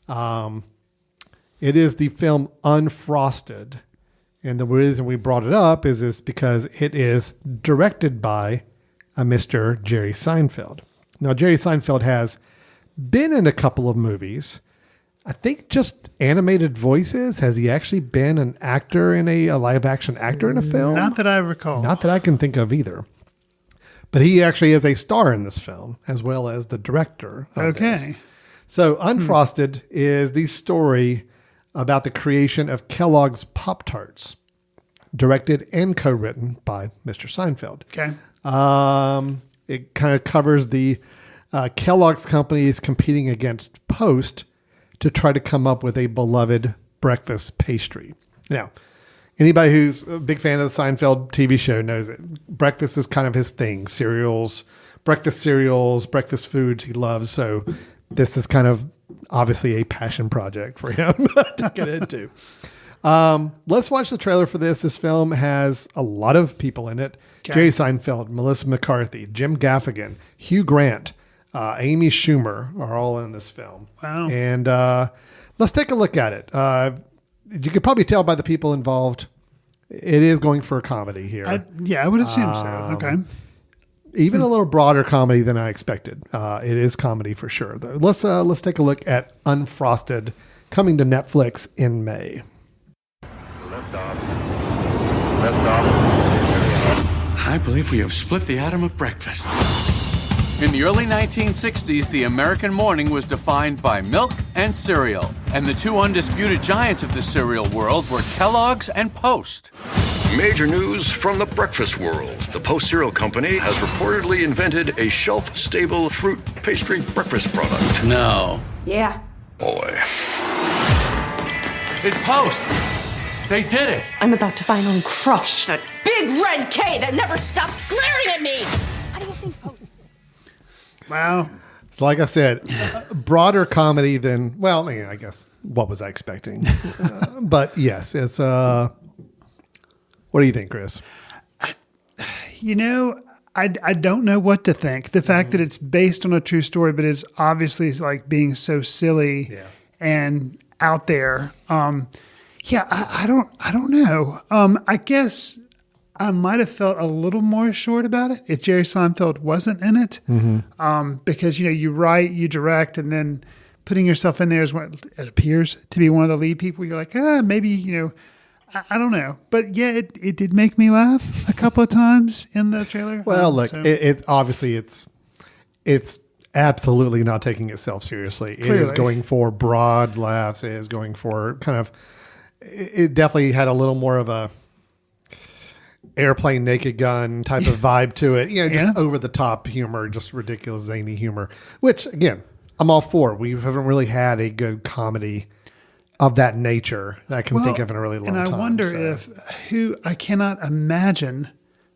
It is the film Unfrosted. And the reason we brought it up is because it is directed by a Mr. Jerry Seinfeld. Now, Jerry Seinfeld has been in a couple of movies. I think just animated voices. Has he actually been an actor in a live action actor in a film? Not that I recall. Not that I can think of either. But he actually is a star in this film as well as the director of this. So Unfrosted is the story about the creation of Kellogg's Pop-Tarts, directed and co-written by Mr. Seinfeld. Okay. It kind of covers the Kellogg's companies competing against Post to try to come up with a beloved breakfast pastry. Now, anybody who's a big fan of the Seinfeld TV show knows it. Breakfast is kind of his thing. Breakfast cereals, breakfast foods he loves. So this is kind of obviously a passion project for him to get into. Let's watch the trailer for this. This film has a lot of people in it. Okay. Jerry Seinfeld, Melissa McCarthy, Jim Gaffigan, Hugh Grant, Amy Schumer are all in this film. Wow. And let's take a look at it. You could probably tell by the people involved, it is going for a comedy here. I would assume so. Okay. Even a little broader comedy than I expected. It is comedy for sure. Though. Let's take a look at Unfrosted, coming to Netflix in May. Lift off. I believe we have split the atom of breakfast. In the early 1960s, the American morning was defined by milk and cereal. And the two undisputed giants of the cereal world were Kellogg's and Post. Major news from the breakfast world. The Post Cereal Company has reportedly invented a shelf-stable fruit pastry breakfast product. No. Yeah. Boy. It's Post. They did it. I'm about to finally crush that big red K that never stops glaring at me. How do you think Post? Wow. So like I said, broader comedy than, well, I guess, what was I expecting? But yes, it's, what do you think, Chris? I don't know what to think. The fact that it's based on a true story, but it's obviously like being so silly and out there. I don't know. I guess I might have felt a little more assured about it if Jerry Seinfeld wasn't in it. Because, you write, you direct, and then putting yourself in there is what it appears to be one of the lead people. You're like, maybe, I don't know. But yeah, it did make me laugh a couple of times in the trailer. Well, look, it obviously it's absolutely not taking itself seriously. Clearly. It is going for broad laughs. It is going for kind of, it definitely had a little more of a Airplane Naked Gun type of vibe to it. Just over the top humor, just ridiculous, zany humor, which again, I'm all for. We haven't really had a good comedy of that nature that I can think of in a really long time. And I wonder I cannot imagine,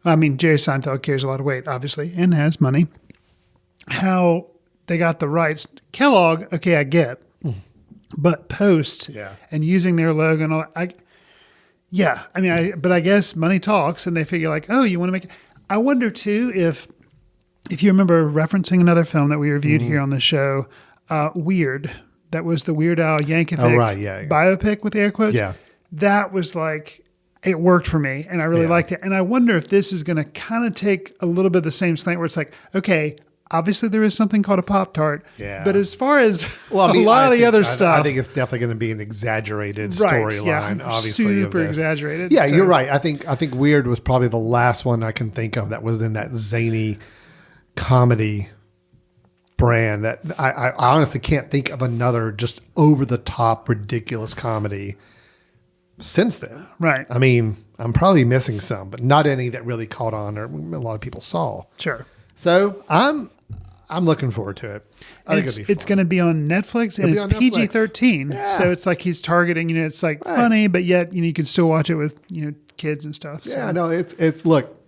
Jerry Seinfeld carries a lot of weight, obviously, and has money, how they got the rights. Kellogg, okay, I get, but Post and using their logo and all that, but I guess money talks, and they figure like, oh, you want to make it. I wonder too if you remember referencing another film that we reviewed here on the show, Weird. That was the Weird Al Yankovic biopic with air quotes. Yeah, that was like, it worked for me, and I really liked it. And I wonder if this is going to kind of take a little bit of the same slant where it's like, okay, obviously there is something called a Pop-Tart. Yeah. But as far as a lot of the other stuff. I think it's definitely going to be an exaggerated storyline, obviously. Super exaggerated. Yeah, you're right. I think Weird was probably the last one I can think of that was in that zany comedy brand that I honestly can't think of another just over-the-top, ridiculous comedy since then. Right. I'm probably missing some, but not any that really caught on or a lot of people saw. Sure. So I'm looking forward to it. It's going to be on Netflix, and it's PG-13. Yeah. So it's like he's targeting, it's like funny, but yet, you can still watch it with, kids and stuff. So. Yeah, no, it's look,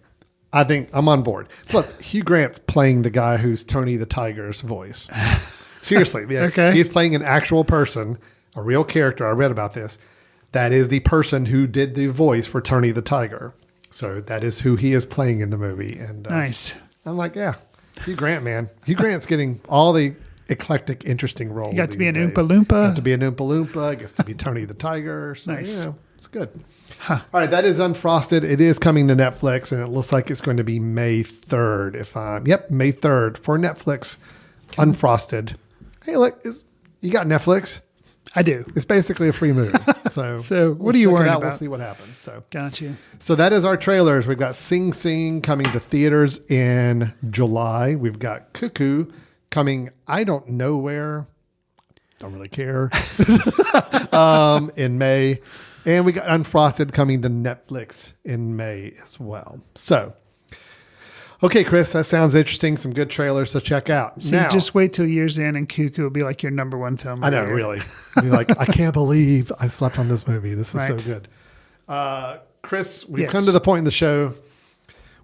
I think I'm on board. Plus, Hugh Grant's playing the guy who's Tony the Tiger's voice. Seriously. Okay. He's playing an actual person, a real character. I read about this. That is the person who did the voice for Tony the Tiger. So that is who he is playing in the movie. And nice. I'm like, yeah, Hugh Grant, man. Hugh Grant's getting all the eclectic, interesting roles. He got to be an Oompa Loompa. Got to be an Oompa Loompa. Gets to be Tony the Tiger. So, nice. It's good. Huh. All right, that is Unfrosted. It is coming to Netflix, and it looks like it's going to be May 3rd. May 3rd for Netflix. Unfrosted. Hey, look, you got Netflix? I do. It's basically a free movie. So what are you worried about? We'll see what happens. So got you. So that is our trailers. We've got Sing Sing coming to theaters in July. We've got Cuckoo coming, I don't know where. Don't really care. In May. And we got Unfrosted coming to Netflix in May as well. So, okay, Chris, that sounds interesting. Some good trailers to check out. So now, just wait till years in and Cuckoo will be like your number one film. I know, really. You're like, I can't believe I slept on this movie. This is so good. Chris, we've come to the point in the show.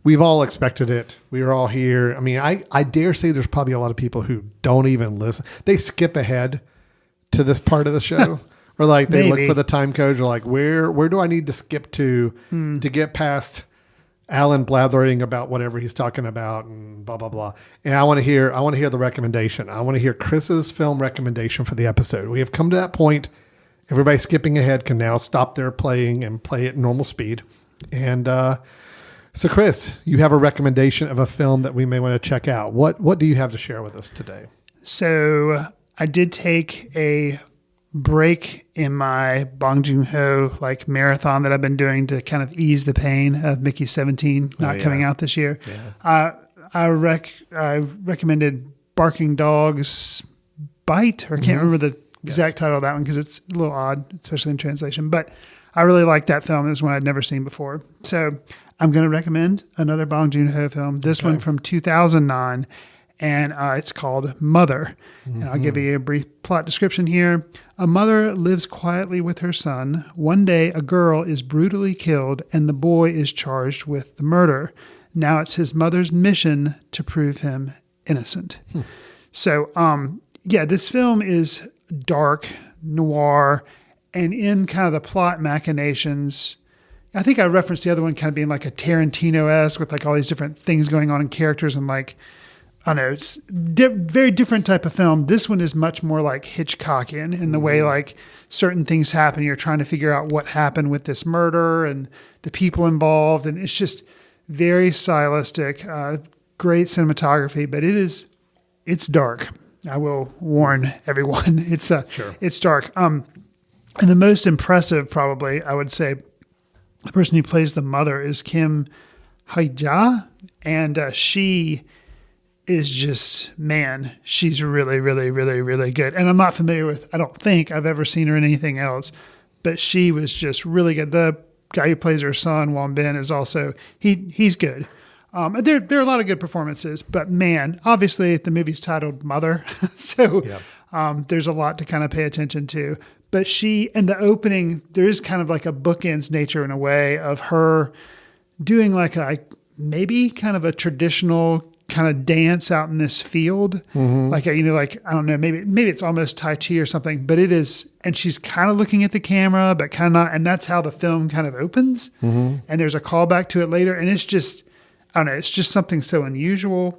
We've all expected it. We were all here. I dare say there's probably a lot of people who don't even listen. They skip ahead to this part of the show. Or like they look for the time code. Or like, where do I need to skip to get past Alan blathering about whatever he's talking about and blah blah blah. And I want to hear the recommendation. I want to hear Chris's film recommendation for the episode. We have come to that point. Everybody skipping ahead can now stop their playing and play at normal speed. And so, Chris, you have a recommendation of a film that we may want to check out. What do you have to share with us today? So I did take a break in my Bong Joon-ho like marathon that I've been doing to kind of ease the pain of Mickey 17 not coming out this year. Yeah. I recommended Barking Dogs Bite, or I can't remember the exact title of that one because it's a little odd, especially in translation. But I really liked that film. It was one I'd never seen before. So I'm going to recommend another Bong Joon-ho film. This one from 2009, and it's called Mother. And I'll give you a brief plot description here. A mother lives quietly with her son. One day, a girl is brutally killed, and the boy is charged with the murder. Now it's his mother's mission to prove him innocent. So, this film is dark, noir, and in kind of the plot machinations. I think I referenced the other one kind of being like a Tarantino-esque with like all these different things going on in characters and like, I don't know, it's very different type of film. This one is much more like Hitchcockian in the way like certain things happen. You're trying to figure out what happened with this murder and the people involved. And it's just very stylistic, great cinematography, but it's dark. I will warn everyone. It's dark. And the most impressive, probably, I would say, the person who plays the mother is Kim Hae-ja, and she is just, man, she's really, really, really, really good. And I'm not familiar with, I don't think I've ever seen her in anything else, but she was just really good. The guy who plays her son, Won Bin, is also, he's good. There are a lot of good performances, but man, obviously the movie's titled Mother, so there's a lot to kind of pay attention to. But she, in the opening, there is kind of like a bookends nature in a way of her doing like maybe kind of a traditional kind of dance out in this field. Like, I don't know, maybe it's almost Tai Chi or something, but it is, and she's kind of looking at the camera, but kind of not, and that's how the film kind of opens. And there's a callback to it later, and it's just, I don't know, it's just something so unusual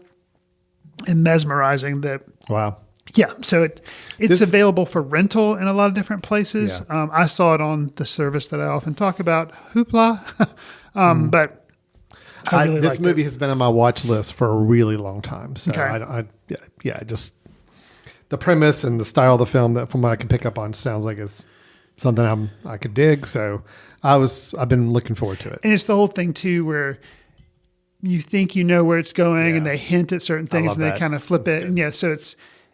and mesmerizing that. Wow. Yeah, so it's available for rental in a lot of different places. Yeah. I saw it on the service that I often talk about, Hoopla. But I really this movie has been on my watch list for a really long time. So just the premise and the style of the film, that from what I can pick up on, sounds like it's something I could dig. So I've been looking forward to it. And it's the whole thing too, where you think you know where it's going, and they hint at certain things, and they kind of flip it. Good. And so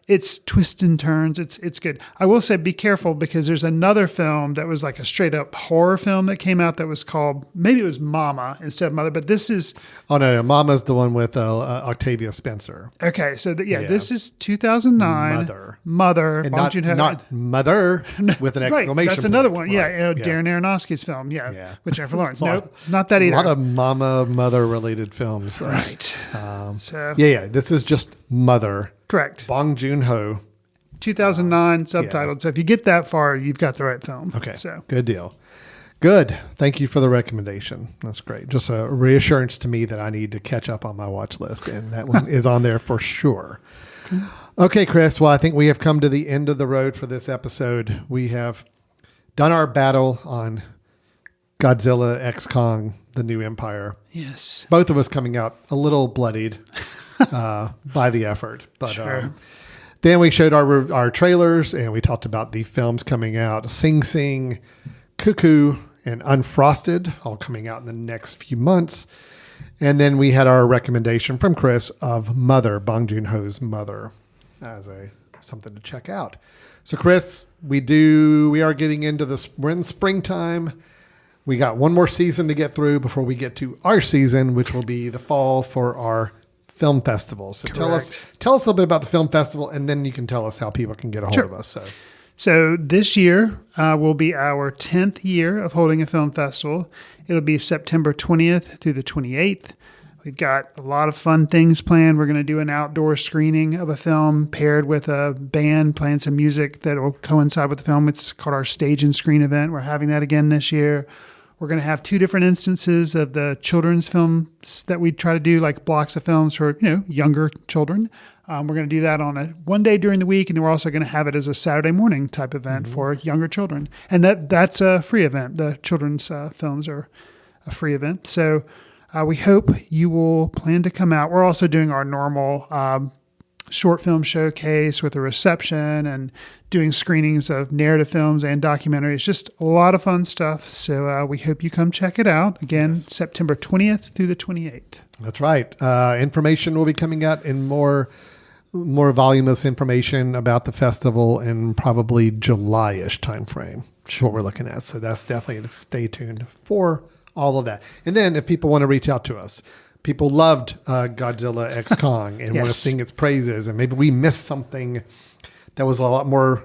it's twists and turns. It's good. I will say be careful, because there's another film that was like a straight up horror film that came out that was called, maybe it was Mama instead of Mother, but this is... Oh, no, Mama's the one with Octavia Spencer. Okay, so this is 2009. Mother. And not Mother with an exclamation right, that's another one. Right. Darren Aronofsky's film. With Jennifer Lawrence. Nope, not that either. A lot of Mother related films. Right. This is just Mother. Correct. Bong Joon-ho. 2009, subtitled. So if you get that far, you've got the right film. Okay. So good deal. Good. Thank you for the recommendation. That's great. Just a reassurance to me that I need to catch up on my watch list, and that one is on there for sure. Okay, Chris. Well, I think we have come to the end of the road for this episode. We have done our battle on Godzilla x Kong, The New Empire. Yes. Both of us coming out a little bloodied by the effort. But sure. Then we showed our trailers, and we talked about the films coming out. Sing Sing, Cuckoo, and Unfrosted, all coming out in the next few months. And then we had our recommendation from Chris of Mother, Bong Joon-ho's Mother, as something to check out. So Chris, we are getting into this. We're in springtime. We got one more season to get through before we get to our season, which will be the fall for our film festival. So tell us a little bit about the film festival, and then you can tell us how people can get a hold of us. So this year will be our 10th year of holding a film festival. It'll be September 20th through the 28th. We've got a lot of fun things planned. We're going to do an outdoor screening of a film paired with a band playing some music that will coincide with the film. It's called our Stage and Screen event. We're having that again this year. We're going to have 2 different instances of the children's films that we try to do, like blocks of films for, younger children. We're going to do that on one day during the week, and then we're also going to have it as a Saturday morning type event for younger children. And that's a free event. The children's films are a free event. So we hope you will plan to come out. We're also doing our normal short film showcase with a reception and doing screenings of narrative films and documentaries. Just a lot of fun stuff. So we hope you come check it out. Again, September 20th through the 28th. That's right. Information will be coming out in more voluminous information about the festival in probably July-ish timeframe. What we're looking at. So that's definitely, stay tuned for all of that. And then if people want to reach out to us, people loved Godzilla X Kong and want to sing its praises, and maybe we missed something that was a lot more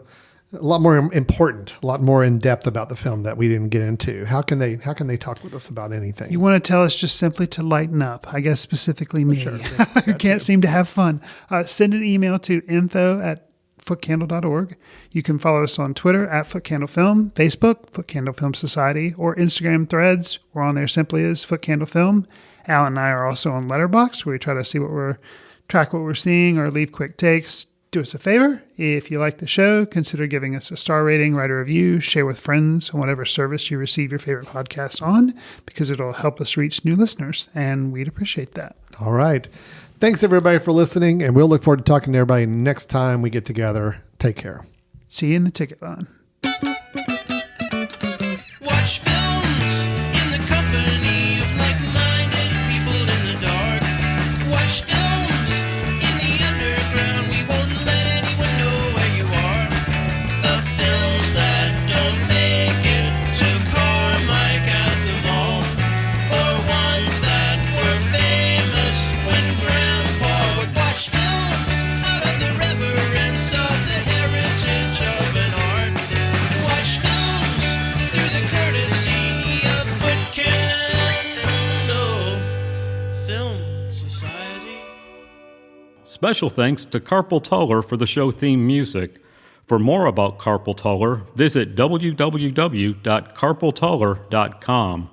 important, a lot more in depth about the film that we didn't get into. How can they talk with us about anything? You want to tell us just simply to lighten up, I guess specifically me, Sure. who can't seem to have fun. Send an email to info@footcandle.org. You can follow us on Twitter @FootCandleFilm, Facebook, Foot Candle Film Society, or Instagram Threads. We're on there simply as Foot Candle Film. Alan and I are also on Letterboxd, where we try to see track what we're seeing or leave quick takes. Do us a favor. If you like the show, consider giving us a star rating, write a review, share with friends on whatever service you receive your favorite podcast on, because it'll help us reach new listeners, and we'd appreciate that. All right. Thanks, everybody, for listening, and we'll look forward to talking to everybody next time we get together. Take care. See you in the ticket line. Watch films in the company of like-minded people in the dark. Watch films in the underground. We won't let anyone know where you are. The films that don't make it to Carmike at the mall, or ones that were famous when Grandpa would watch films out of the reverence of the heritage of an art. Watch films through the courtesy of Foot Candle Film Society. Special thanks to Carpal Tuller for the show theme music. For more about Carpal Tuller, visit www.carpaltuller.com.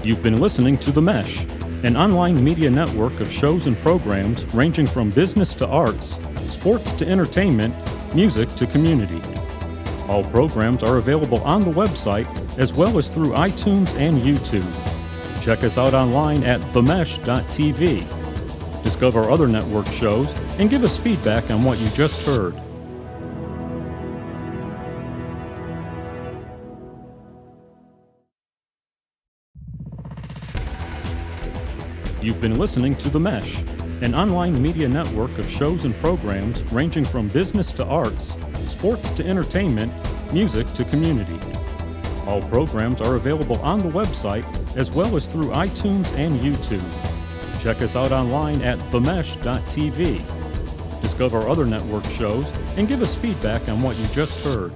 You've been listening to The Mesh, an online media network of shows and programs ranging from business to arts, sports to entertainment, music to community. All programs are available on the website as well as through iTunes and YouTube. Check us out online at themesh.tv. Discover other network shows and give us feedback on what you just heard. You've been listening to The Mesh, an online media network of shows and programs ranging from business to arts, sports to entertainment, music to community. All programs are available on the website as well as through iTunes and YouTube. Check us out online at themesh.tv. Discover other network shows and give us feedback on what you just heard.